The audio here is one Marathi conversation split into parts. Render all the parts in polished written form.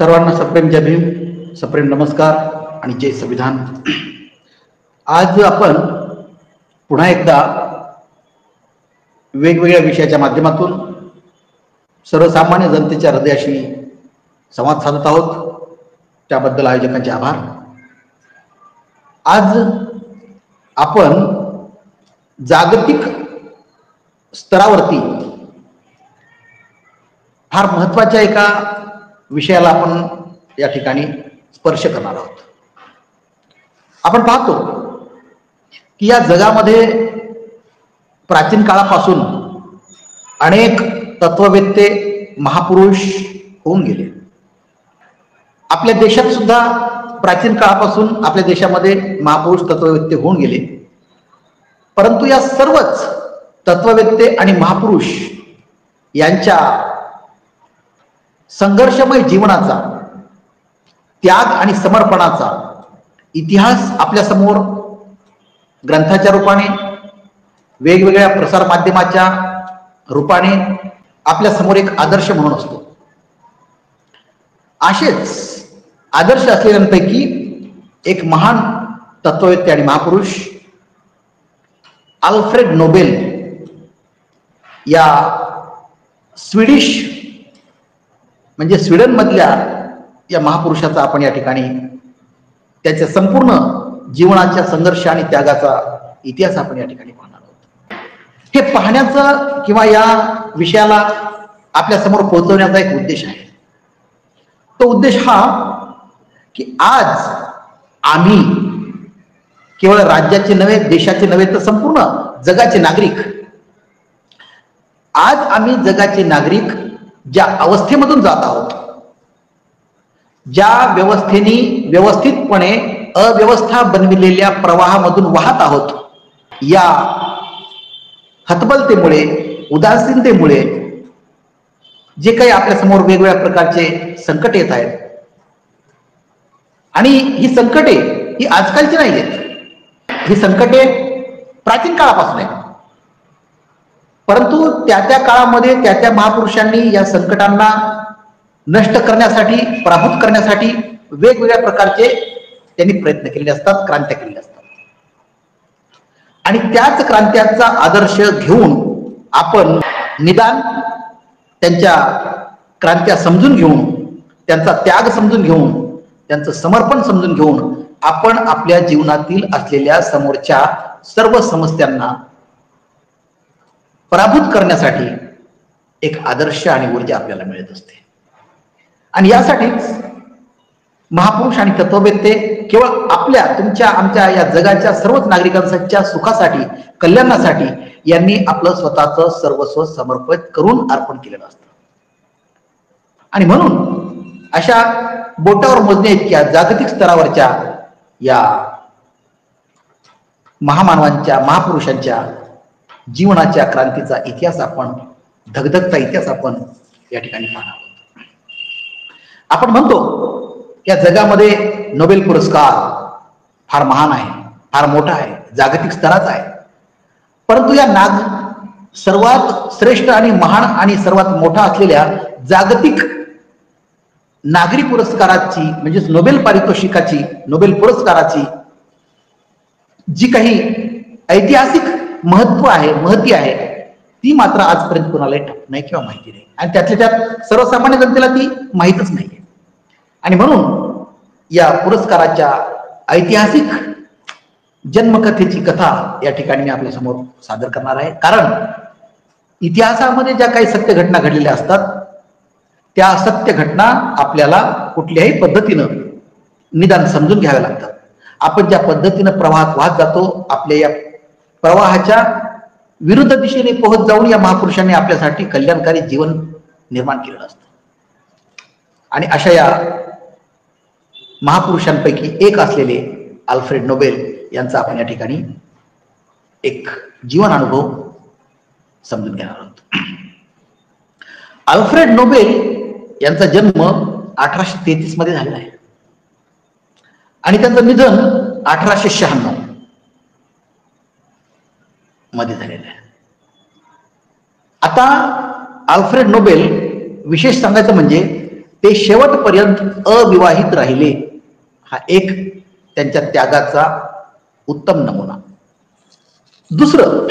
सर्वांना सप्रेम जय भीम, सप्रेम नमस्कार आणि जय संविधान। आज आपण पुन्हा एकदा वेगवेगळ्या विषयाच्या माध्यमातून सर्वसामान्य जनतेच्या हृदयाशी संवाद साधत आहोत, त्याबद्दल आयोजकांचे आभार। आज आपण जागतिक स्तरावरती फार महत्त्वाच्या एका विषयाला आपण या ठिकाणी स्पर्श करणार आहोत। आपण पाहतो की या जगामध्ये प्राचीन काळापासून अनेक तत्ववेत्ते महापुरुष होऊन गेले। आपल्या देशात सुद्धा प्राचीन काळापासून आपल्या देशामध्ये महापुरुष तत्ववेत्ते होऊन गेले, परंतु या सर्वच तत्ववेत्ते आणि महापुरुष यांच्या संघर्षमय जीवनाचा, त्याग आणि समर्पणाचा इतिहास आपल्या समोर ग्रंथाच्या रूपाने, वेगवेगळ्या प्रसार माध्यमाच्या रूपाने आपल्या समोर एक आदर्श म्हणून असतो। असेच आदर्श असलेल्यांपैकी एक महान तत्ववेत्ते आणि महापुरुष अल्फ्रेड नोबेल या स्वीडिश म्हणजे स्वीडन मधल्या या महापुरुषाचा आपण या ठिकाणी त्याच्या संपूर्ण जीवनाच्या संघर्ष आणि त्यागाचा इतिहास आपण या ठिकाणी पाहणार आहोत। हे पाहण्याचा किंवा या विषयाला आपल्या समोर पोहोचवण्याचा एक उद्देश आहे। तो उद्देश हा की आज आम्ही केवळ राज्याचे नव्हे, देशाचे नव्हे, तर संपूर्ण जगाचे नागरिक, आज आम्ही जगाचे नागरिक ज्या अवस्थेमधून जात आहोत, ज्या व्यवस्थेने व्यवस्थितपणे अव्यवस्था बनविलेल्या प्रवाहामधून वाहत आहोत, या हतबलतेमुळे, उदासीनतेमुळे जे काही आपल्या समोर वेगवेगळ्या प्रकारचे संकट येत आहेत, आणि ही संकटे ही आजकालची नाही आहेत, ही संकटे प्राचीन काळापासून आहेत। परंतु त्या काळामध्ये त्या महापुरुषांनी या संकटांना नष्ट करण्यासाठी, पराभूत करण्यासाठी वेगवेगळ्या प्रकारचे त्यांनी प्रयत्न केलेले असतात, क्रांत्या केलेल्या असतात। आणि त्याच क्रांत्याचा आदर्श घेऊन आपण निदान त्यांच्या क्रांत्या समजून घेऊन, त्यांचा त्याग समजून घेऊन, त्यांचं समर्पण समजून घेऊन आपण आपल्या जीवनातील असलेल्या समोरच्या सर्व समस्यांना पराभूत करण्यासाठी एक आदर्श आणि ऊर्जा आपल्याला मिळत असते। आणि यासाठीच महापुरुष आणि तत्ववेत्ते केवळ आपल्या, तुमच्या, आमच्या या जगाच्या सर्वच नागरिकांच्या सुखासाठी, कल्याणासाठी यांनी आपलं स्वतःचं सर्वस्व समर्पित करून अर्पण केलेलं असतं। आणि म्हणून अशा बोटावर मोजण्या इतक्या जागतिक स्तरावरच्या या महामानवांच्या, महापुरुषांच्या जीवनाच्या क्रांतीचा इतिहास आपण, धगधगता इतिहास आपण या ठिकाणी पाहणार आहोत। आपण म्हणतो या जगामध्ये नोबेल पुरस्कार फार महान आहे, फार मोठा आहे, जागतिक स्तराचा आहे, परंतु या सर्वात श्रेष्ठ आणि महान आणि सर्वात मोठा असलेल्या जागतिक नागरी पुरस्काराची म्हणजेच नोबेल पारितोषिकाची, नोबेल पुरस्काराची जी काही ऐतिहासिक महत्व आहे, महती आहे, ती मात्र आजपर्यंत कोणालाही ठाऊक नाही किंवा माहिती नाही। आणि त्यातल्या त्यात सर्वसामान्य जनतेला ती माहीतच नाहीये। आणि म्हणून या पुरस्काराच्या ऐतिहासिक जन्मकथेची कथा या ठिकाणी मी आपल्या समोर सादर करणार आहे। कारण इतिहासामध्ये ज्या काही सत्य घटना घडलेल्या असतात, त्या सत्य घटना आपल्याला कुठल्याही पद्धतीनं निदान समजून घ्याव्या लागतात। आपण ज्या पद्धतीनं प्रवाहात वाहत जातो, आपल्या या प्रवाहाच्या विरुद्ध दिशेने पोहोच जाऊन या महापुरुषांनी आपल्यासाठी कल्याणकारी जीवन निर्माण केलेलं असतं। आणि अशा या महापुरुषांपैकी एक असलेले अल्फ्रेड नोबेल यांचा आपण या ठिकाणी एक जीवन अनुभव समजून घेणार आहोत। अल्फ्रेड नोबेल यांचा जन्म 1833 मध्ये झालेला आहे आणि त्यांचं निधन 1896 मध्ये झालेलं आहे। आता अल्फ्रेड नोबेल विशेष सांगायचं म्हणजे ते शेवटपर्यंत अविवाहित राहिले, हा एक त्यांच्या त्यागाचा उत्तम नमुना. दुसरं,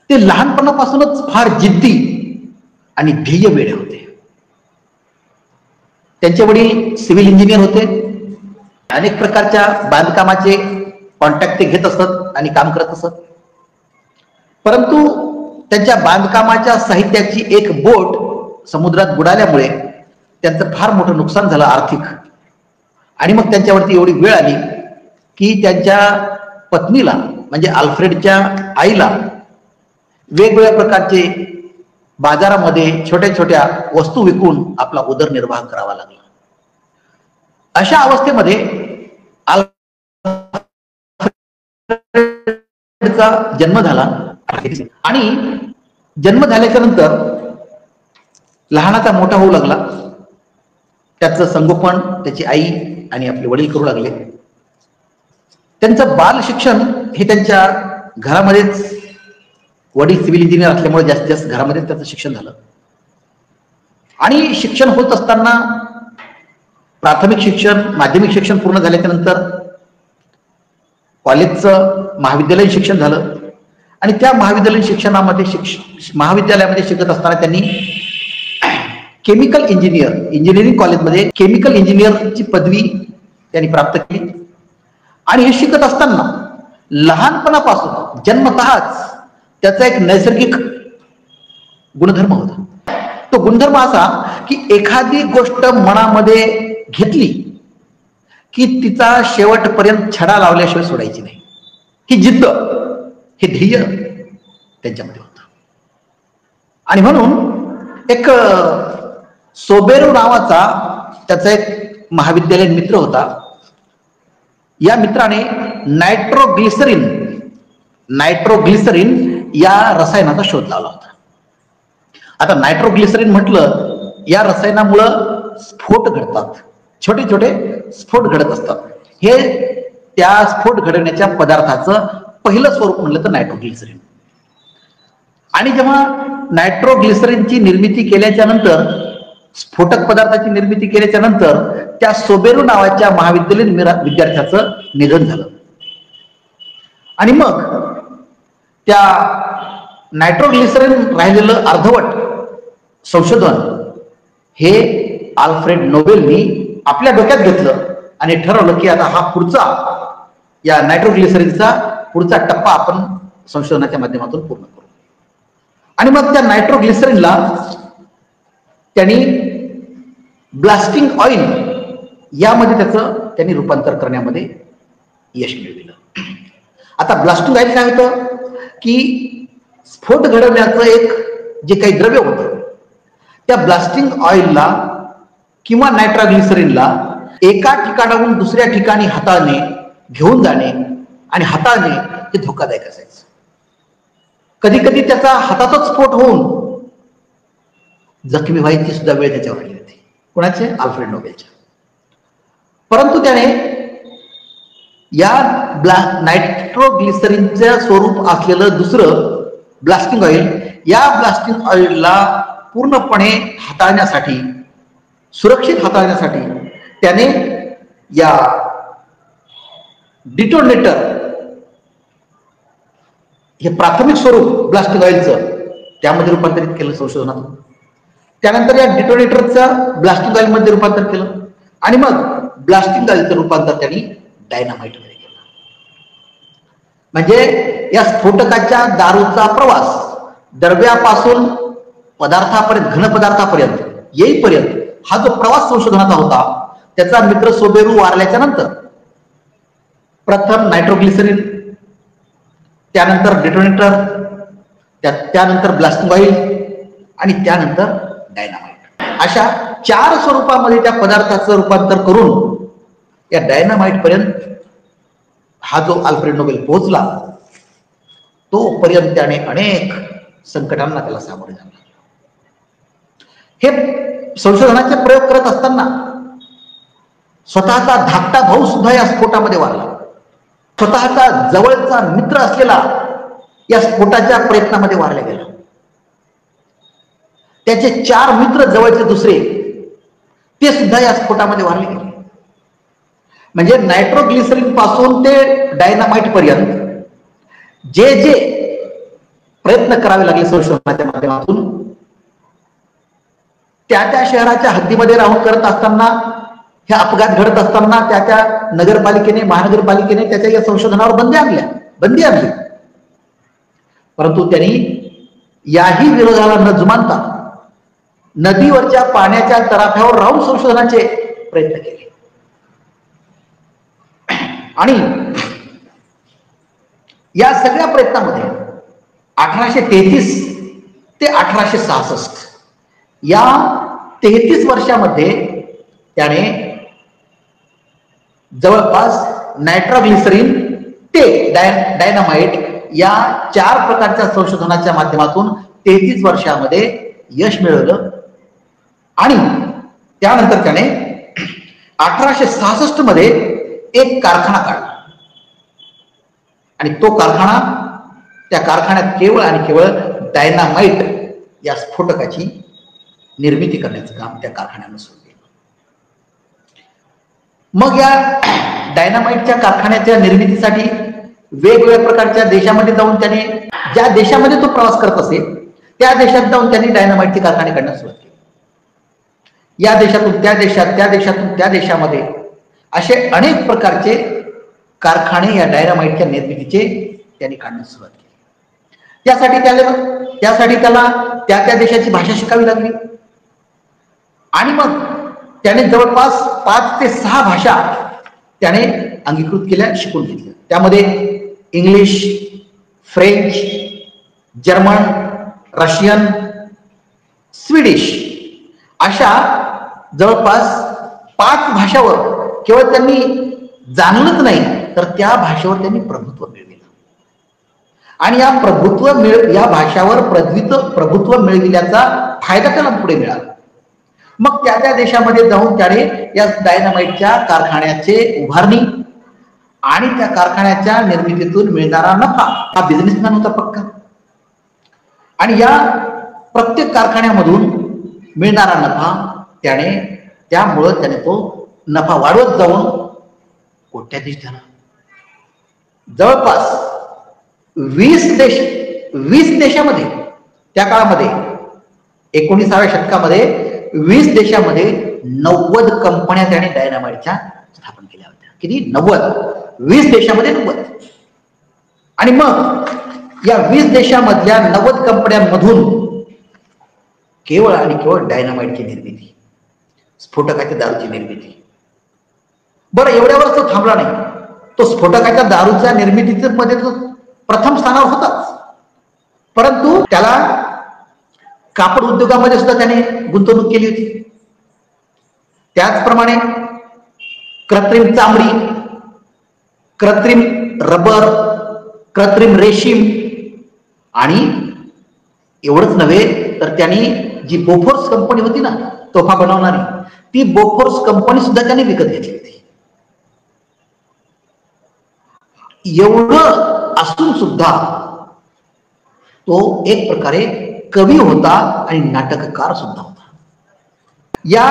ते लहानपणापासूनच फार जिद्दी आणि ध्येय वेडे होते. त्यांचे वडील सिव्हिल इंजिनियर होते. अनेक प्रकारच्या बांधकामाचे कॉन्ट्रॅक्ट ते घेत असत आणि काम करत असत. परंतु त्यांच्या बांधकामाच्या साहित्याची एक बोट समुद्रात बुडाल्यामुळे त्यांचं फार मोठं नुकसान झालं आर्थिक. आणि मग त्यांच्यावरती एवढी वेळ आली की त्यांच्या पत्नीला म्हणजे अल्फ्रेडच्या आईला वेगवेगळ्या प्रकारचे बाजारामध्ये छोट्या छोट्या वस्तू विकून आपला उदरनिर्वाह करावा लागला. अशा अवस्थेमध्ये अल्फ्रेडचा जन्म झाला आणि जन्म झाल्याच्या नंतर लहानाचा मोठा होऊ लागला. त्याचं संगोपन त्याची आई आणि आपले वडील करू लागले. त्यांचं बाल शिक्षण हे त्यांच्या घरामध्येच, वडील सिव्हिल इंजिनियर असल्यामुळे जास्तीत जास्त घरामध्येच त्याचं शिक्षण झालं. आणि शिक्षण होत असताना प्राथमिक शिक्षण, माध्यमिक शिक्षण पूर्ण झाल्याच्या नंतर कॉलेजचं महाविद्यालयीन शिक्षण झालं. आणि त्या महाविद्यालयीन शिक्षणामध्ये महाविद्यालयामध्ये शिकत असताना त्यांनी केमिकल इंजिनिअरिंग कॉलेजमध्ये केमिकल इंजिनिअरची पदवी त्यांनी प्राप्त केली. आणि हे शिकत असताना लहानपणापासून जन्मतःच त्याचा एक नैसर्गिक गुणधर्म होता. तो गुणधर्म असा की एखादी गोष्ट मनामध्ये घेतली की तिचा शेवटपर्यंत छडा लावल्याशिवाय सोडायची नाही. ही जिद्द, हे ध्येय त्यांच्यामध्ये होतं. आणि म्हणून एक सोबेरो नावाचा त्याचा एक महाविद्यालयीन मित्र होता. या मित्राने नायट्रोग्लिसरीन या रसायनाचा शोध लावला होता. आता नायट्रोग्लिसरीन म्हटलं, या रसायनामुळं स्फोट घडतात, छोटे छोटे स्फोट घडत असतात. हे त्या स्फोट घडवण्याच्या पदार्थाचं पहिलं स्वरूप म्हणलं तर नायट्रोग्लिसरीन. आणि जेव्हा नायट्रोग्लिसरीनची निर्मिती केल्याच्या नंतर, स्फोटक पदार्थाची निर्मिती केल्याच्या नंतर त्या सोबेरो नावाच्या महाविद्यालयीन विद्यार्थ्याचं निधन झालं. आणि मग त्या नायट्रोग्लिसरीन राहिलेलं अर्धवट संशोधन हे अल्फ्रेड नोबेलनी आपल्या डोक्यात घेतलं आणि ठरवलं की आता हा पुढचा, या नायट्रोग्लिसरीनचा पुढचा टप्पा आपण संशोधनाच्या माध्यमातून पूर्ण करू. आणि मग त्या नायट्रोग्लिसरीनला त्यांनी ब्लास्टिंग ऑइल यामध्ये त्यांनी रूपांतर करण्यामध्ये यश मिळविलं. आता ब्लास्टिंग ऑइल काय होतं की स्फोट घडवण्याचं एक जे काही द्रव्य होतं, त्या ब्लास्टिंग ऑइलला किंवा नायट्रोग्लिसरीनला एका ठिकाणाहून दुसऱ्या ठिकाणी हाताने घेऊन जाणे आणि हाताने हे धोकादायक असायचं. कधी कधी त्याचा हाताचाच स्फोट होऊन जखमी व्हायची सुद्धा वेळ त्याच्यावर आली होती. कोणाचे? अल्फ्रेड नोबेलच्या. परंतु त्याने या नायट्रोग्लिसरीनचं स्वरूप असलेलं दुसरं ब्लास्टिंग ऑइल, या ब्लास्टिंग ऑइलला पूर्णपणे हाताळण्यासाठी, सुरक्षित हाताळण्यासाठी त्याने या डिटोनेटर हे प्राथमिक स्वरूप ब्लास्टिंग ऑइलचं त्यामध्ये रूपांतरित केलं संशोधनातून. त्यानंतर या डिटोनेटरचं ब्लास्टिंग ऑइल मध्ये रूपांतर केलं आणि मग ब्लास्टिंग ऑइलचं रूपांतर त्यांनी डायनामाइट मध्ये केलं. म्हणजे या स्फोटकाच्या दारूचा प्रवास द्रव्यापासून पदार्थापर्यंत, घन पदार्थापर्यंत येईपर्यंत हा जो प्रवास संशोधनाचा होता, त्याचा मित्र सोबेरो वारल्याच्या नंतर प्रथम नायट्रोग्लिसरीन, त्यानंतर डिटोनेटर, त्यानंतर ब्लास्टिंग ऑइल आणि त्यानंतर डायनामाइट, अशा 4 स्वरूपामध्ये त्या पदार्थाचं रूपांतर करून या डायनामाइट पर्यंत हा जो अल्फ्रेड नोबेल पोहोचला, तोपर्यंत त्याने अनेक संकटांना त्याला सामोरे जावं लागलं. हे संशोधनाचे प्रयोग करत असताना स्वतःचा धाकटा भाऊ सुद्धा या स्फोटामध्ये वारला. स्वतःचा जवळचा मित्र असलेला या स्फोटाच्या प्रयत्नामध्ये वारला गेला. त्याचे 4 मित्र जवळचे दुसरे ते सुद्धा या स्फोटामध्ये वारले गेले. म्हणजे नायट्रोग्लिसरीन पासून ते डायनामाइट पर्यंत जे जे प्रयत्न करावे लागले संशोधनाच्या माध्यमातून, त्या शहराच्या हद्दीमध्ये राहून करत असताना, हे अपघात घडत असताना त्या नगरपालिकेने, महानगरपालिकेने त्याच्या या संशोधनावर बंदी आणली. परंतु त्यांनी याही विरोधाला न जुमानता नदीवरच्या पाण्याच्या तडाख्यावर राहून संशोधनाचे प्रयत्न केले. आणि या सगळ्या प्रयत्नामध्ये 1833 ते 1866 या 33 वर्षामध्ये त्याने जवळपास नायट्रोग्लिसरीन ते डायनामाइट या 4 प्रकारच्या संशोधनाच्या माध्यमातून 33 वर्षामध्ये यश मिळवलं. आणि त्यानंतर त्याने 1866 मध्ये एक कारखाना काढला. आणि तो कारखाना, त्या कारखान्यात केवळ आणि केवळ डायनामाइट या स्फोटकाची निर्मिती करण्याचं काम त्या कारखान्यानं सुरू केलं. मग या डायनामाइटच्या कारखान्याच्या निर्मितीसाठी वेगवेगळ्या प्रकारच्या देशामध्ये जाऊन त्याने, ज्या देशामध्ये तो प्रवास करत असेल त्या देशात जाऊन त्यांनी डायनामाइटचे कारखाने काढण्यास सुरुवात केली. या देशातून त्या देशात, त्या देशातून त्या देशामध्ये असे अनेक प्रकारचे कारखाने या डायनामाइटच्या निर्मितीचे त्यांनी काढण्यास सुरुवात केली. त्यासाठी त्याला त्या देशाची भाषा शिकावी लागली. आणि मग त्याने जवळपास 5 ते 6 भाषा त्याने अंगीकृत केल्या, शिकून घेतल्या. त्यामध्ये English, French, German, Russian, Swedish अशा जवळपास 5 भाषावर केवळ त्यांनी जाणलंच नाही, तर त्या भाषेवर त्यांनी प्रभुत्व मिळविलं. आणि या भाषावर प्रभुत्व मिळविल्याचा फायदा त्याला पुढे मिळाला. मग त्या देशामध्ये जाऊन त्याने या डायनामाइटच्या कारखान्याचे उभारणी आणि त्या कारखान्याच्या निर्मितीतून मिळणारा नफा, हा बिझनेसमॅन होता पक्का. आणि या प्रत्येक कारखान्यामधून मिळणारा नफा त्यामुळं त्याने तो नफा वाढवत जाऊन कोट्याधीश झाला. जवळपास 20 देशामध्ये त्या काळामध्ये 19व्या शतकामध्ये 20 देशामध्ये 90 कंपन्या त्याने डायनामाइटच्या स्थापन केल्या होत्या. किती? 90. 20 देशामध्ये 90. आणि मग या 20 देशामधल्या 90 कंपन्यांमधून केवळ आणि केवळ डायनामाइटची निर्मिती, स्फोटकाच्या दारूची निर्मिती. बरं, एवढ्यावरच तो थांबला नाही. तो स्फोटकाच्या दारूच्या निर्मितीच्या मध्ये तो प्रथम स्थानावर होताच, परंतु त्याला कापड उद्योगामध्ये सुद्धा त्याने गुंतवणूक केली होती. त्याचप्रमाणे कृत्रिम चामडी, कृत्रिम रबर, कृत्रिम रेशीम, आणि एवढंच नव्हे तर त्यांनी जी बोफोर्स कंपनी होती ना, तोफा बनवणारी, ती बोफोर्स कंपनी सुद्धा त्याने विकत घेतली होती. एवढं असून सुद्धा तो एक प्रकारे कवी होता आणि नाटककार सुद्धा होता. या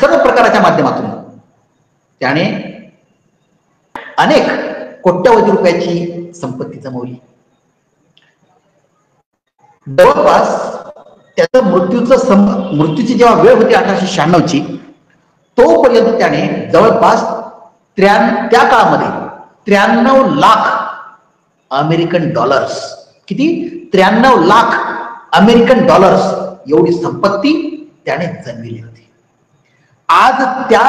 सर्व प्रकाराच्या माध्यमातून त्याने अनेक कोट्यवधी रुपयाची संपत्ती जमवली. जवळपास त्याचं मृत्यूची जेव्हा वेळ होती 1896ची, तोपर्यंत त्याने जवळपास त्या काळामध्ये 93 लाख अमेरिकन डॉलर्स, किती? 93 लाख अमेरिकन डॉलर्स एवढी संपत्ती त्याने जमविली होती. आज त्या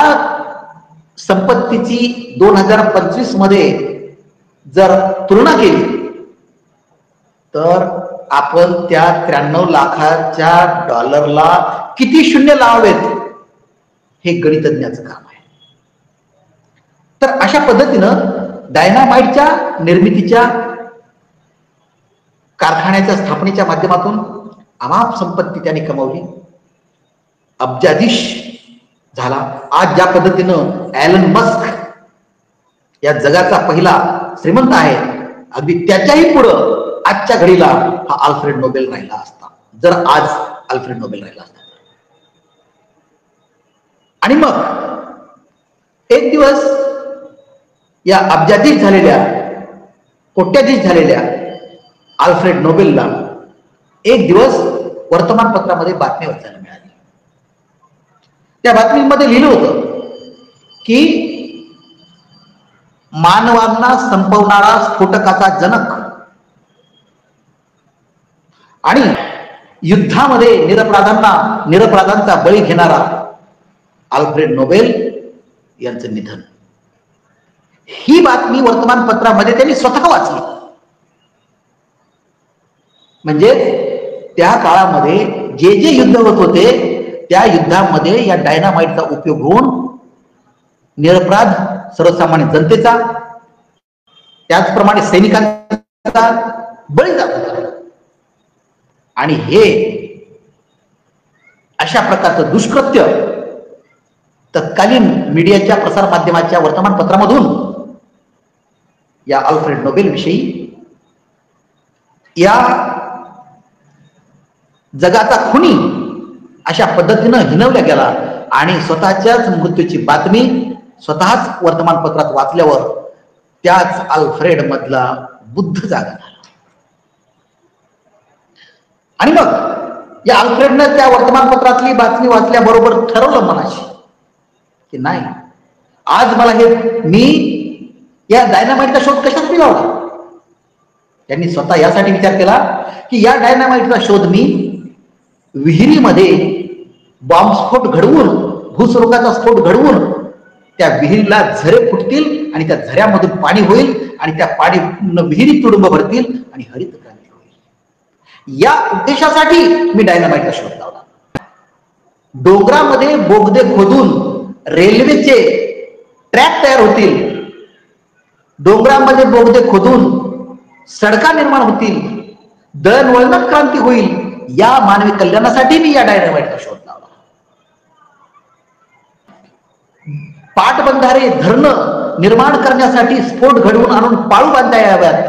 संपत्तीची 2025 मध्ये जर तुलना केली तर आपण त्या 93 लाखाच्या डॉलरला किती शून्य लावावेत हे गणितज्ञाचं काम आहे. तर अशा पद्धतीनं डायनामाइटच्या निर्मितीच्या कारखान्याच्या स्थापनेच्या माध्यमातून अमाप संपत्ती त्याने कमावली, अब्जाधीश झाला. आज ज्या पद्धतीनं ॲलन मस्क या जगाचा पहिला श्रीमंत आहे, अगदी त्याच्याही पुढं आजच्या घडीला हा अल्फ्रेड नोबेल राहिला असता, जर आज अल्फ्रेड नोबेल राहिला असता. आणि मग एक दिवस या अब्जाधीश झालेल्या, कोट्याधीश झालेल्या अल्फ्रेड नोबेलला एक दिवस वर्तमानपत्रामध्ये बातमी वाचायला मिळाली. त्या बातमीमध्ये लिहिलं होतं की मानवांना संपवणारा स्फोटकाचा जनक आणि युद्धामध्ये निरपराधांचा बळी घेणारा अल्फ्रेड नोबेल यांचं निधन. ही बातमी वर्तमानपत्रामध्ये त्यांनी स्वतः वाचली. म्हणजे त्या काळामध्ये जे जे युद्ध होत होते त्या युद्धामध्ये या डायनामाइटचा उपयोग होऊन निरपराध सर्वसामान्य जनतेचा, त्याचप्रमाणे सैनिकांचा बळी जात होता. आणि हे अशा प्रकारचं दुष्कृत्य तत्कालीन मीडियाच्या, प्रसार माध्यमाच्या, वर्तमानपत्रामधून या अल्फ्रेड नोबेल विषयी, या जगाचा खुनी अशा पद्धतीनं हिनवल्या गेला. आणि स्वतःच्याच मृत्यूची बातमी स्वतःच वर्तमानपत्रात वाचल्यावर त्याच अल्फ्रेड मधला बुद्ध जागा झाला. आणि मग या अल्फ्रेडनं त्या वर्तमानपत्रातली बातमी वाचल्याबरोबर ठरवलं मनाशी की नाही, आज मला मी या डायनामाइटचा शोध कशासाठी लावला. त्यांनी स्वतः यासाठी विचार केला की या डायनामाइटचा शोध मी विहिरीमध्ये बॉम्बस्फोट घडवून, भूस्वरूपाचा स्फोट घडवून त्या विहिरीला झरे फुटतील आणि त्या झऱ्यामधून पाणी होईल आणि त्या पाणी विहिरी तुडुंब भरतील आणि हरित क्रांती होईल. या उद्देशासाठी मी डायनामाइटचा शोध लावला. डोंगरामध्ये बोगदे खोदून रेल्वेचे ट्रॅक तयार होतील, डोंगरामध्ये बोगदे खोदून सडका निर्माण होतील, दळणवळणात क्रांती होईल, या मानवी कल्याणासाठी मी या डायनामाइटचा शोध लावला. पाटबंधारे, धरणं निर्माण करण्यासाठी स्फोट घडवून आणून पाळू बांधता याव्यात,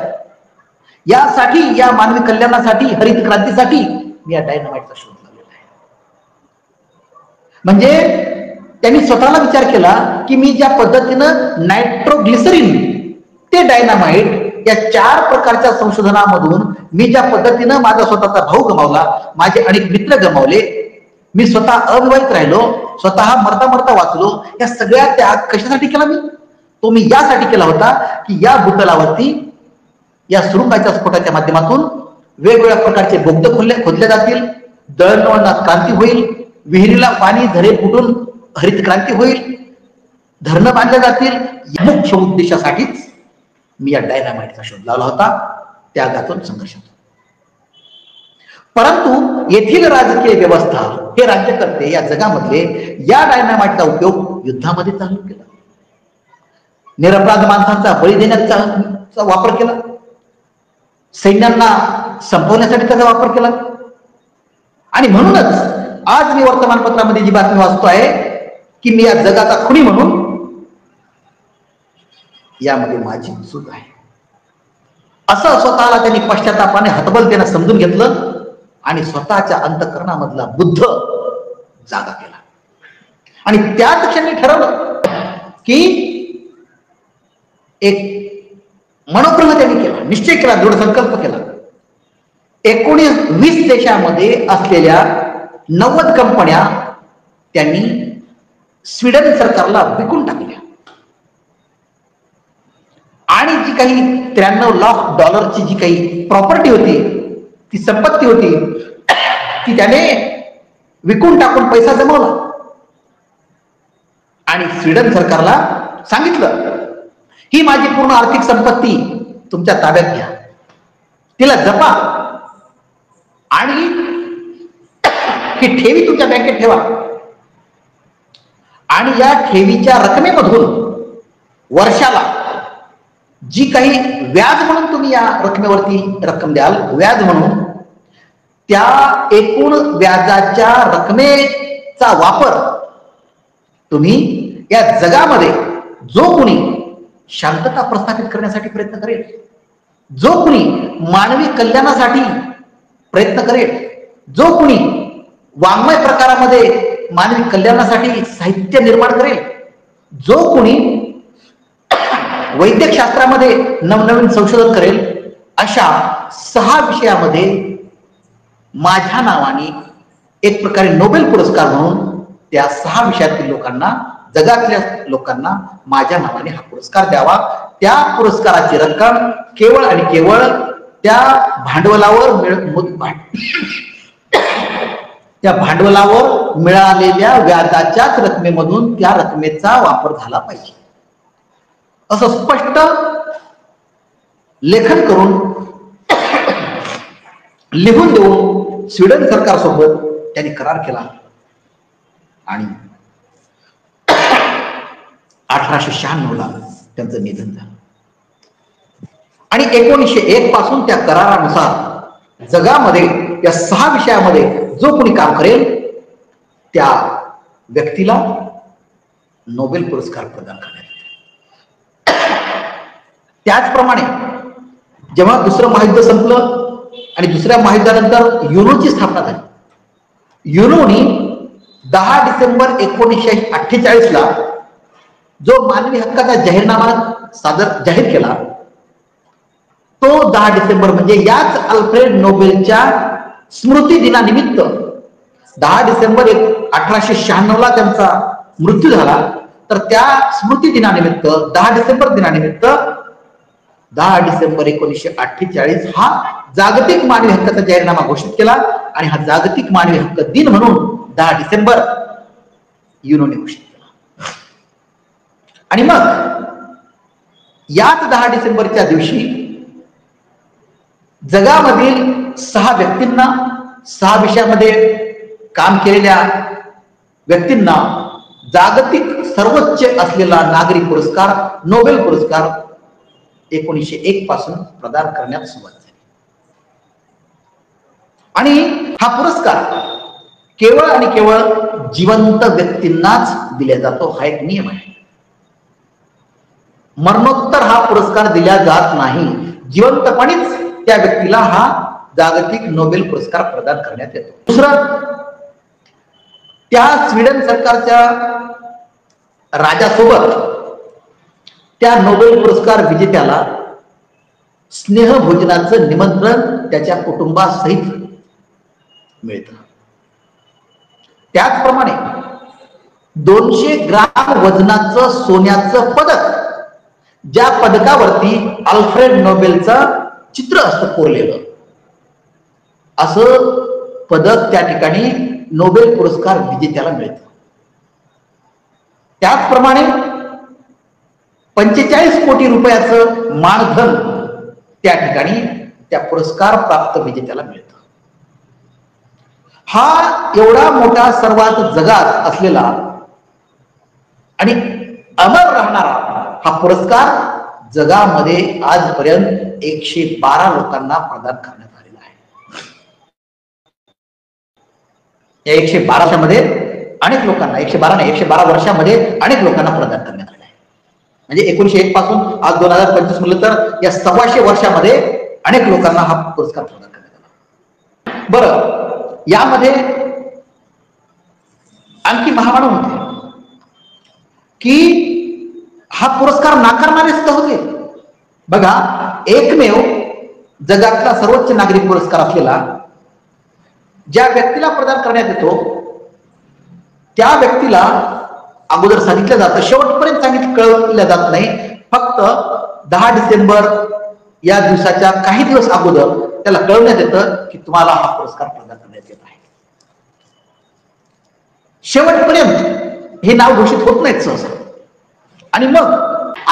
यासाठी, या मानवी कल्याणासाठी, हरित क्रांतीसाठी मी या डायनामाइटचा शोध लावलेला आहे. म्हणजे त्यांनी स्वतःला विचार केला की मी ज्या पद्धतीनं नायट्रोग्लिसरीन ते डायनामाइट या 4 प्रकारच्या संशोधनामधून मी ज्या पद्धतीनं माझा स्वतःचा भाऊ गमावला, माझे अनेक मित्र गमावले, मी स्वतः अविवाहित राहिलो, स्वतः मरता मरता वाचलो, या सगळ्या त्याग कशासाठी केला तो मी यासाठी केला होता की या भूतलावरती या सुरुंगाच्या स्फोटाच्या माध्यमातून वेगवेगळ्या प्रकारचे बोगदे खोदले जातील, दळणवळणात क्रांती होईल, विहिरीला पाणी, झरे फुटून हरित क्रांती होईल, धरणं बांधले जातील. या मुख्य उद्देशासाठीच मी या डायनामाइटचा शोध लावला होता, त्यागातून संघर्षातून. परंतु येथील राजकीय व्यवस्था, हे राज्यकर्ते या जगामधले या डायनामाइटचा उपयोग युद्धामध्ये चालू केला, निरपराध माणसांचा बळी देण्याचा वापर केला, सैन्यांना संपवण्यासाठी त्याचा वापर केला. आणि म्हणूनच आज मी वर्तमानपत्रामध्ये जी बातमी वाचतो आहे की मी या जगाचा खुनी म्हणून, यामध्ये माझी चूक आहे असं स्वतःला त्यांनी पश्चातापाने, हतबलतेने समजून घेतलं आणि स्वतःच्या अंतःकरणामधला बुद्ध जागा केला. आणि त्याच क्षणी ठरवलं की एक मनोग्रह त्यांनी केला, निश्चय केला, दृढ संकल्प केला. 19-20 देशामध्ये असलेल्या 90 कंपन्या त्यांनी स्वीडन सरकारला विकून टाकल्या आणि जी काही $93 लाख जी काही प्रॉपर्टी होती, ती संपत्ती होती, ती त्याने विकून टाकून पैसा जमवला. आणि स्वीडन सरकारला सांगितलं ही माझी पूर्ण आर्थिक संपत्ती तुमच्या ताब्यात घ्या, तिला जपा आणि ही ठेवी तुमच्या बँकेत ठेवा. आणि या ठेवीच्या रकमेमधून वर्षाला जी काही व्याज म्हणून तुम्ही या रकमेवरती रक्कम द्याल, व्याज म्हणून, त्या एकूण व्याजाच्या रकमेचा वापर तुम्ही या जगामध्ये जो कोणी शांतता प्रस्थापित करण्यासाठी प्रयत्न करेल, जो कोणी मानवी कल्याणासाठी प्रयत्न करेल, जो कोणी वाङ्मय प्रकारामध्ये मानवी कल्याणासाठी साहित्य निर्माण करेल, जो कोणी वैद्यक शास्त्रामध्ये नवनवीन संशोधन करेल, अशा 6 विषयामध्ये माझ्या नावाने एक प्रकारे नोबेल पुरस्कार म्हणून त्या 6 विषयातील लोकांना, जगातल्या लोकांना माझ्या नावाने हा पुरस्कार द्यावा. त्या पुरस्काराची रक्कम केवळ आणि केवळ त्या भांडवलावर मिळालेल्या व्याजाच्याच रकमेमधून त्या रकमेचा वापर झाला पाहिजे, असं स्पष्ट लेखन करून लिहून देऊन स्वीडन सरकारसोबत त्यांनी करार केला आणि 1896 ला त्यांचं निधन झालं. आणि 1901 पासून त्या करारानुसार जगामध्ये या 6 विषयामध्ये जो कोणी काम करेल त्या व्यक्तीला नोबेल पुरस्कार प्रदान करण्यात येतो. त्याचप्रमाणे जेव्हा दुसरं महायुद्ध संपलं आणि दुसऱ्या महायुद्धानंतर युनोची स्थापना झाली, युनोनी 10 डिसेंबर 1948 ला जो मानवी हक्काचा जाहीरनामा जाहीर केला, तो 10 डिसेंबर म्हणजे याच अल्फ्रेड नोबेलच्या स्मृती दिनानिमित्त 10 डिसेंबर 1896 ला त्यांचा मृत्यू झाला, तर त्या स्मृती दिनानिमित्त 10 डिसेंबर दिनानिमित्त 10 डिसेंबर 1948 हा जागतिक मानवी हक्काचा जाहीरनामा घोषित केला आणि हा जागतिक मानवी हक्क दिन म्हणून 10 डिसेंबर युनोने घोषित केला. आणि मग याच 10 डिसेंबरच्या दिवशी जगामधील 6 व्यक्तींना, 6 विषयामध्ये काम केलेल्या व्यक्तींना जागतिक सर्वोच्च असलेला नागरी पुरस्कार, नोबेल पुरस्कार 1901 पासून प्रदान करण्यात सुरुवात झाली. आणि हा पुरस्कार केवळ आणि केवळ जिवंत व्यक्तींनाच दिला जातो, हा एक नियम आहे. मरणोत्तर हा पुरस्कार दिला जात नाही. जिवंतपणीच त्या व्यक्तीला हा जागतिक नोबेल पुरस्कार प्रदान करण्यात येतो. दुसरं, त्या स्वीडन सरकारच्या राजासोबत त्या नोबेल पुरस्कार विजेत्याला स्नेहभोजनाचं निमंत्रण त्याच्या कुटुंबासहित मिळतं. त्याचप्रमाणे 200 ग्राम वजनाचं सोन्याचं पदक, ज्या पदकावरती अल्फ्रेड नोबेलचं चित्र असतं कोरलेलं, असं पदक त्या ठिकाणी नोबेल पुरस्कार विजेत्याला मिळतं. त्याचप्रमाणे 45 कोटी रुपयाचं मानधन त्या ठिकाणी त्या पुरस्कार प्राप्त विजेत्याला मिळतं. हा एवढा मोठा सर्वात जगात असलेला आणि अमर राहणारा हा पुरस्कार जगामध्ये आजपर्यंत 112 लोकांना प्रदान करण्यात आलेला आहे. या 112 मध्ये अनेक लोकांना, 112 नाही 112 वर्षामध्ये अनेक लोकांना प्रदान करण्यात आले आहे. म्हणजे 1901 पासून आज 2025 म्हणलं तर या 125 वर्षामध्ये अनेक लोकांना हा पुरस्कार प्रदान करण्यात आला. बरं, यामध्ये आणखी महामानव होते की हा पुरस्कार नाकारणारे सुद्धा होते. बघा, एकमेव जगातला सर्वोच्च नागरिक पुरस्कार असलेला ज्या व्यक्तीला प्रदान करण्यात येतो त्या व्यक्तीला अगोदर सांगितलं जातं, शेवटपर्यंत कळवलं जात नाही, फक्त 10 डिसेंबर या दिवसाच्या काही दिवस अगोदर त्याला कळवण्यात येतं की तुम्हाला हा पुरस्कार प्रदान करण्यात येत आहे. शेवटपर्यंत हे नाव घोषित होत नाहीत सहसा. आणि मग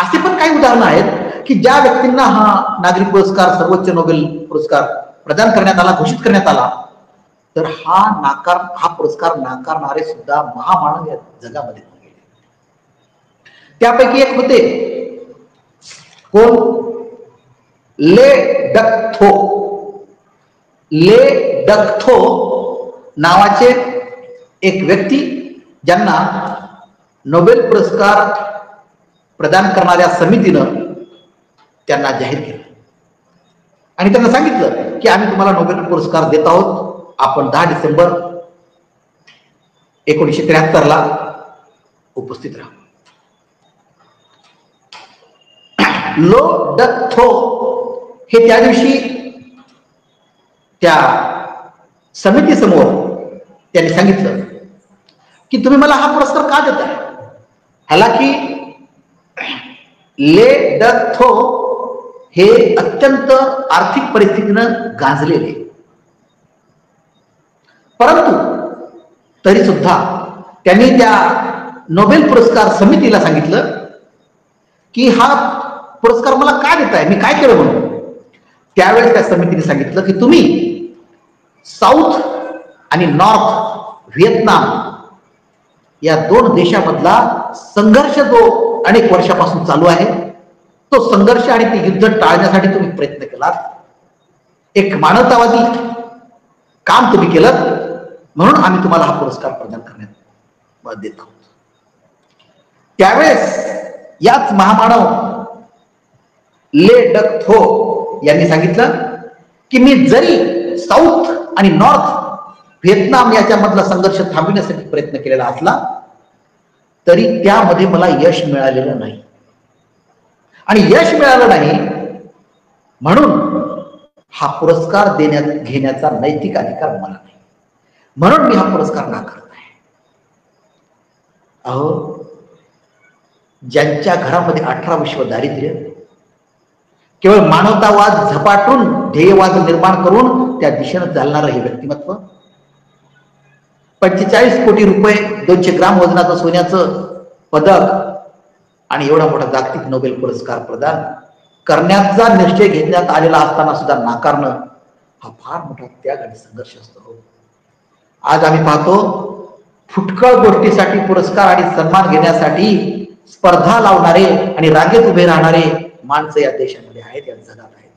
असे पण काही उदाहरणं आहेत की ज्या व्यक्तींना हा नागरिक पुरस्कार, सर्वोच्च नोबेल पुरस्कार प्रदान करण्यात आला, घोषित करण्यात आला, तर हा पुरस्कार नाकारणारे सुद्धा महामानव या जगामध्ये गेले. त्यापैकी एक होते कोण? ले डक थो नावाचे एक व्यक्ती, ज्यांना नोबेल पुरस्कार प्रदान करणाऱ्या समितीनं त्यांना जाहीर केलं आणि त्यांना सांगितलं की आम्ही तुम्हाला नोबेल पुरस्कार देत आहोत. आपण 10 डिसेंबर 1973 उपस्थित राहा. लो डक थो हे त्या दिवशी त्या समितीसमोर त्यांनी सांगितलं की तुम्ही मला हा पुरस्कार का देताय. हालाकी ले डक थो हे अत्यंत आर्थिक परिस्थितीनं गांजलेले, परंतु तरी सुद्धा त्यांनी त्या नोबेल पुरस्कार समितीला सांगितलं की हा पुरस्कार मला का देताय, मी काय केलं म्हणून. त्यावेळेस त्या समितीने सांगितलं की तुम्ही साऊथ आणि नॉर्थ व्हिएतनाम या दोन देशामधला संघर्ष जो अनेक वर्षापासून चालू आहे, तो संघर्ष आणि ते युद्ध टाळण्यासाठी तुम्ही प्रयत्न केलात, एक मानवतावादी काम तुम्ही केलं, म्हणून आम्ही तुम्हाला हा पुरस्कार प्रदान करण्यात देत आहोत. त्यावेळेस याच महामानव ले डक थो यांनी सांगितलं की मी जरी साऊथ आणि नॉर्थ व्हिएतनाम याच्यामधला संघर्ष थांबविण्यासाठी प्रयत्न केलेला असला तरी त्यामध्ये मला यश मिळालेलं नाही, आणि यश मिळालं नाही म्हणून हा पुरस्कार घेण्याचा नैतिक अधिकार मला नाही, म्हणून मी हा पुरस्कार नाकारत आहे. अहो, ज्यांच्या घरामध्ये 18 विश्व दारिद्र्य, केवळ मानवतावाद झपाटून ध्येयवाद निर्माण करून त्या दिशेनं चालणारं हे व्यक्तिमत्व, 45 कोटी रुपये 200 ग्राम वजनाचं सोन्याचं पदक आणि एवढा मोठा जागतिक नोबेल पुरस्कार प्रदान करण्याचा निश्चय घेण्यात आलेला असताना सुद्धा नाकारणं हा फार मोठा त्याग आणि संघर्ष असतो. आज आम्ही पाहतो फुटकळ गोष्टीसाठी पुरस्कार आणि सन्मान घेण्यासाठी स्पर्धा लावणारे आणि रांगेत उभे राहणारे माणसं या देशामध्ये आहेत, या जगात आहेत.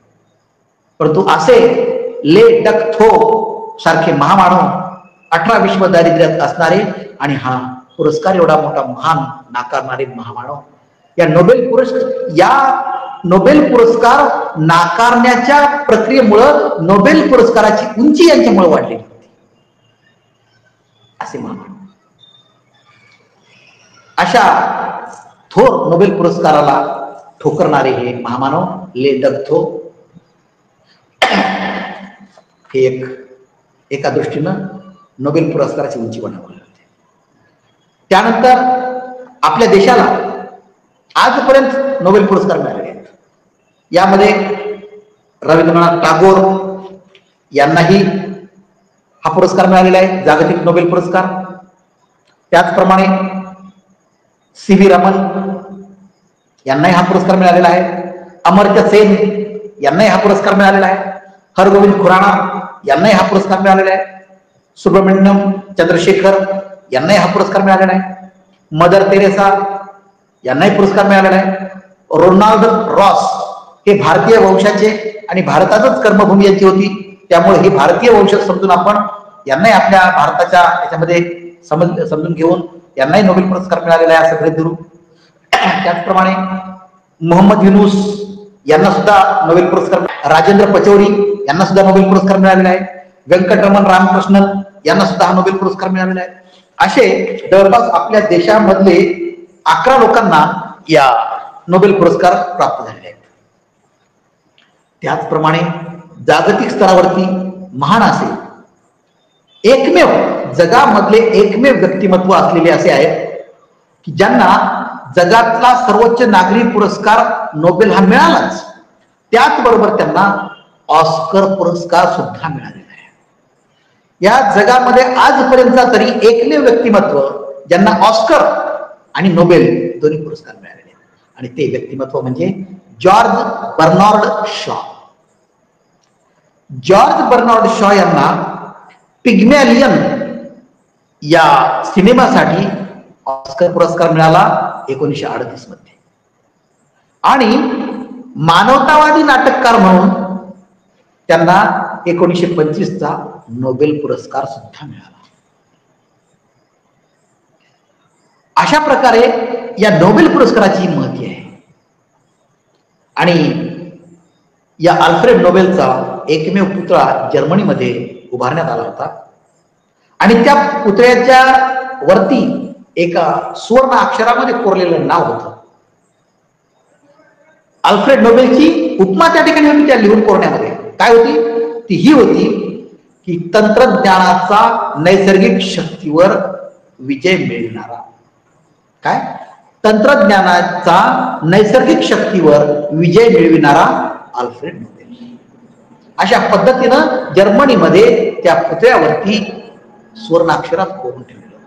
परंतु असे ले डक थो सारखे महामानव 18 विश्व दारिद्र्यात असणारे आणि हा पुरस्कार एवढा मोठा महान नाकारणारे महामानव या नोबेल पुरस्कार नाकारण्याच्या प्रक्रियेमुळं नोबेल पुरस्काराची उंची यांच्यामुळे वाढलेली होती. असे महामानव, अशा थोर नोबेल पुरस्काराला ठोकरणारे हे महामानव ले डक थो हे एका दृष्टीनं नोबेल पुरस्काराची उंची बनवली होती. त्यानंतर आपल्या देशाला आजपर्यंत नोबेल पुरस्कार मिळाले आहेत. यामध्ये रवींद्रनाथ टागोर यांनाही हा पुरस्कार मिळालेला आहे, जागतिक नोबेल पुरस्कार. त्याचप्रमाणे CV रमन यांनाही हा पुरस्कार मिळालेला आहे. अमर्त्य सेन यांनाही हा पुरस्कार मिळालेला आहे. हरगोविंद खुराना यांनाही हा पुरस्कार मिळालेला आहे. सुब्रमण्यम चंद्रशेखर यांनाही हा पुरस्कार मिळालेला आहे. मदर तेरेसा यांनाही पुरस्कार मिळालेला आहे. रोनाल्ड रॉस हे भारतीय वंशाचे आणि भारतातच कर्मभूमी यांची होती, त्यामुळे हे भारतीय वंशज समजून आपण यांनाही आपल्या भारताच्या याच्यामध्ये समजून घेऊन यांनाही नोबेल पुरस्कार मिळालेला आहे असं गृहीत धरू. त्याचप्रमाणे मोहम्मद युनूस यांना सुद्धा नोबेल पुरस्कार, राजेंद्र पचौरी यांना सुद्धा नोबेल पुरस्कार मिळालेला आहे. व्यंकटरमण रामकृष्णन यांना सुद्धा हा नोबेल पुरस्कार मिळालेला आहे. असे जवळपास आपल्या देशामधले 11 लोकांना या नोबेल पुरस्कार प्राप्त झालेले आहेत. त्याचप्रमाणे जागतिक स्तरावरती महान असे जगामधले एकमेव व्यक्तिमत्व असलेले असे आहेत की ज्यांना जगातला सर्वोच्च नागरी पुरस्कार नोबेल हा मिळालाच, त्याचबरोबर त्यांना ऑस्कर पुरस्कार सुद्धा मिळालेला आहे. या जगामध्ये आजपर्यंतचा तरी एकमेव व्यक्तिमत्व ज्यांना ऑस्कर आणि नोबेल दोन्ही पुरस्कार मिळालेले आहेत, आणि ते व्यक्तिमत्व म्हणजे George Bernard Shaw. George Bernard Shaw यांना पिग्मॅलियन या सिनेमासाठी ऑस्कर पुरस्कार मिळाला 1938 मध्ये, आणि मानवतावादी नाटककार म्हणून त्यांना 1925चा नोबेल पुरस्कार सुद्धा मिळाला. अशा प्रकारे या नोबेल पुरस्काराची महती आहे. आणि या अल्फ्रेड नोबेलचा एकमेव पुतळा जर्मनीमध्ये उभारण्यात आला होता, आणि त्या पुतळ्याच्या वरती एका सुवर्ण अक्षरामध्ये कोरलेलं नाव होतं. अल्फ्रेड नोबेलची उपमा त्या ठिकाणी होती. त्या लिहून कोरण्यामध्ये काय होती? ती ही होती की तंत्रज्ञानाचा नैसर्गिक शक्तीवर विजय मिळविणारा. काय? तंत्रज्ञानाचा नैसर्गिक शक्तीवर विजय मिळविणारा अल्फ्रेड नोबेल. अशा पद्धतीनं जर्मनीमध्ये त्या पुतळ्यावरती सुवर्णाक्षरात कोरून ठेवलेलं होतं.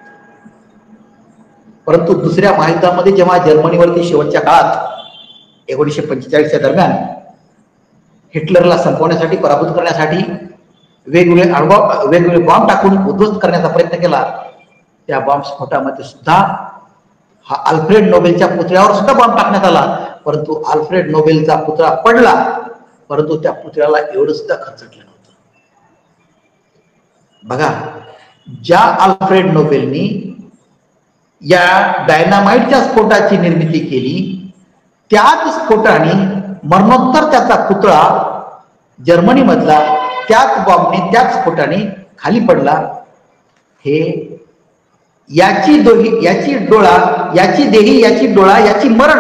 परंतु दुसऱ्या महायुद्धामध्ये जेव्हा जर्मनीवरती शेवटच्या काळात 1945च्या दरम्यान हिटलरला संपवण्यासाठी, पराभूत करण्यासाठी वेगवेगळे बॉम्ब टाकून उद्ध्वस्त करण्याचा प्रयत्न केला. त्या बॉम्ब स्फोटामध्ये सुद्धा हा अल्फ्रेड नोबेलच्या पुतळ्यावर सुद्धा बॉम्ब टाकण्यात आला. परंतु अल्फ्रेड नोबेलचा पुतळा पडला, परंतु त्या पुतळ्याला एवढं सुद्धा खर्चटलं नव्हतं. बघा, ज्या अल्फ्रेड नोबेलनी या डायनामाइटच्या स्फोटाची निर्मिती केली, त्याच स्फोटाने मरणोत्तर त्याचा पुतळा जर्मनी मधला त्याच बॉम्बने, त्याच स्फोटाने खाली पडला. हे याची डोळा, याची देही, याची डोळा, याची मरण,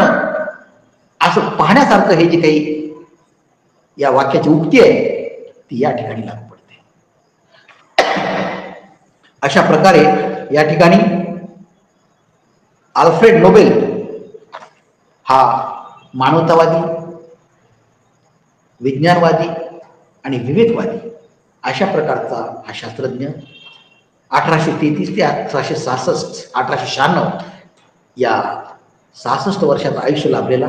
असं पाहण्यासारखं हे जे काही या वाक्याची उक्ती आहे ती या ठिकाणी लागू पडते. अशा प्रकारे या ठिकाणी अल्फ्रेड नोबेल हा मानवतावादी, विज्ञानवादी आणि विवेकवादी अशा प्रकारचा हा शास्त्रज्ञ 1833 ते 1896 या 66 वर्षाचं आयुष्य लाभलेला,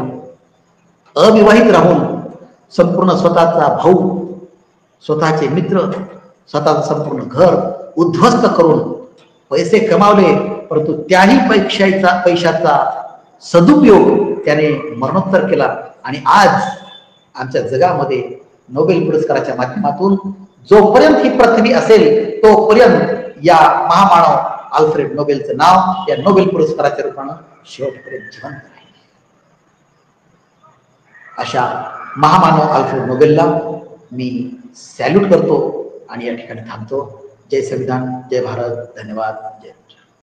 अविवाहित राहून संपूर्ण स्वतःचा भाऊ, स्वतःचे मित्र, स्वतःचं संपूर्ण घर उद्ध्वस्त करून पैसे कमावले, परंतु त्याही पैशाचा सदुपयोग त्याने मरणोत्तर केला. आणि आज आमच्या जगामध्ये नोबेल पुरस्काराच्या माध्यमातून जोपर्यंत ही पृथ्वी असेल तोपर्यंत या महामानव अल्फ्रेड नोबेलचं नाव या नोबेल पुरस्काराच्या रूपानं शेवटपर्यंत जिवंत राहील. अशा महामानव अल्फ्रेड नोबेलला मी सॅल्यूट करतो आणि या ठिकाणी थांबतो. जय संविधान, जय भारत, धन्यवाद, जय.